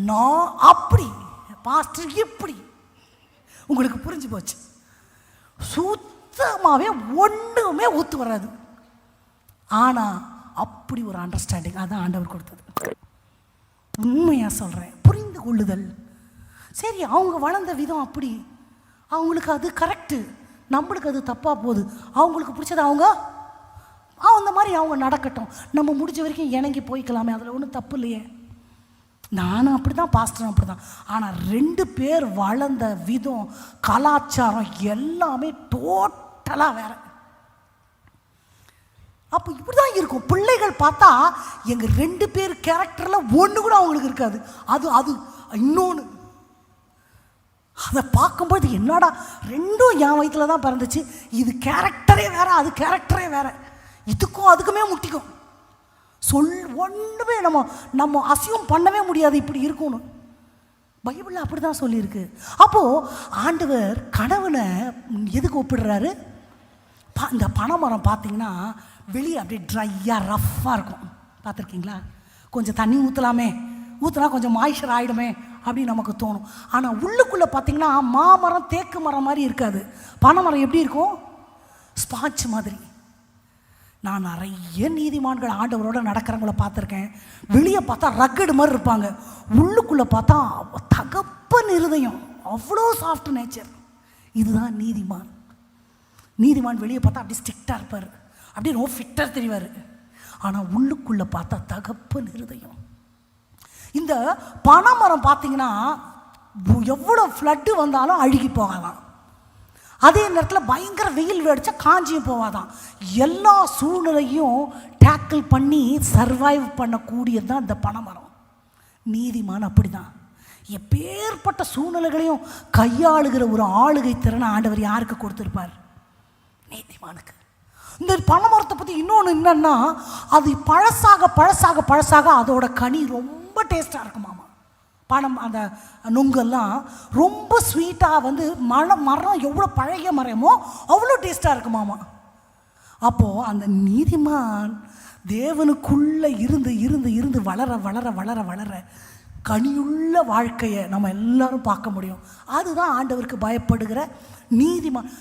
நான் அப்படி, பாஸ்டர் இப்படி. உங்களுக்கு புரிஞ்சு போச்சு. சுத்தமாகவே ஒன்றுமே ஒத்து வராது. ஆனால் அப்படி ஒரு அண்டர்ஸ்டாண்டிங் அதான் ஆண்டவர் கொடுத்தது. உண்மையாக சொல்கிறேன், புரிந்து கொள்ளுதல். சரி, அவங்க வளர்ந்த விதம் அப்படி, அவங்களுக்கு அது கரெக்டு, நம்மளுக்கு அது தப்பாக போகுது. அவங்களுக்கு பிடிச்சது அவங்க அந்த மாதிரி அவங்க நடக்கட்டும், நம்ம முடிஞ்ச வரைக்கும் இணங்கி போய்க்கலாமே, அதில் ஒன்றும் தப்பு இல்லையே. நானும் அப்படி தான், பாஸ்டரும் அப்படி தான். ஆனால் 2 பேர் வளர்ந்த விதம், கலாச்சாரம் எல்லாமே டோட்டலாக வேற. அப்போ இப்படி தான் இருக்கும். பிள்ளைகள் பார்த்தா எங்கள் 2 பேர் கேரக்டரில் ஒன்று கூட அவங்களுக்கு இருக்காது. அது இன்னொன்று. அதை பார்க்கும்போது என்னடா, 2ம் என் வயிற்றுல தான் பிறந்துச்சு, இது கேரக்டரே வேற, அது கேரக்டரே வேற, இதுக்கும் அதுக்குமே முட்டிக்கும். ஒன்றுமே நம்ம அசியம் பண்ணவே முடியாது, இப்படி இருக்கும்னு பைபிளில் அப்படி தான் சொல்லியிருக்கு. அப்போது ஆண்டவர் கணவனை எதுக்கு ஒப்பிடுறாரு? இந்த பனைமரம் பார்த்தீங்கன்னா வெளியே அப்படியே ட்ரையாக ரஃப்பாக இருக்கும், பார்த்துருக்கீங்களா? கொஞ்சம் தண்ணி ஊற்றினா கொஞ்சம் மாய்ச்சர் ஆகிடுமே அப்படின்னு நமக்கு தோணும். ஆனால் உள்ளுக்குள்ளே பார்த்தீங்கன்னா மாமரம் தேக்கு மரம் மாதிரி இருக்காது. பனைமரம் எப்படி இருக்கும்? ஸ்பாஞ்ச் மாதிரி. நான் நிறைய நீதிமான்கள் ஆண்டவரோடு நடக்கிறவங்கள பார்த்துருக்கேன். வெளியே பார்த்தா ரக்கடு மாதிரி இருப்பாங்க, உள்ளுக்குள்ளே பார்த்தா தகப்பன் இருதயம், அவ்வளோ சாஃப்ட் நேச்சர். இதுதான் நீதிமான். நீதிமான் வெளியே பார்த்தா அப்படி ஸ்ட்ரிக்டாக இருப்பார், அப்படியே ரொம்ப ஃபிட்டாக தெரிவார். ஆனால் உள்ளுக்குள்ளே பார்த்தா தகப்பன் இருதயம். இந்த பனைமரம் பார்த்தீங்கன்னா எவ்வளோ ஃப்ளட்டு வந்தாலும் அழுகி போகாதான், அதே நேரத்தில் பயங்கர வெயில் வெடிச்சா காஞ்சியும் போவாதான். எல்லா சூழ்நிலையும் டேக்கிள் பண்ணி சர்வைவ் பண்ணக்கூடியது தான் இந்த பனைமரம். நீதிமான் அப்படி தான். எப்பேற்பட்ட சூழ்நிலைகளையும் கையாளுகிற ஒரு ஆளுகை திறனை ஆண்டவர் யாருக்கு கொடுத்துருப்பார்? நீதிமானுக்கு. இந்த பனைமரத்தை பற்றி இன்னொன்று என்னன்னா, அது பழசாக அதோட கனி ரொம்ப டேஸ்டாக இருக்குமாமா. அந்த நுங்கெல்லாம் ரொம்ப ஸ்வீட்டாக மரம் எவ்வளோ பழைய மரமோ அவ்வளோ டேஸ்டாக இருக்குமாமா. அப்போது அந்த நீதிமான் தேவனுக்குள்ளே இருந்து வளர கனியுள்ள வாழ்க்கையை நம்ம எல்லாரும் பார்க்க முடியும். அதுதான் ஆண்டவருக்கு பயப்படுகிற நீதிமான்.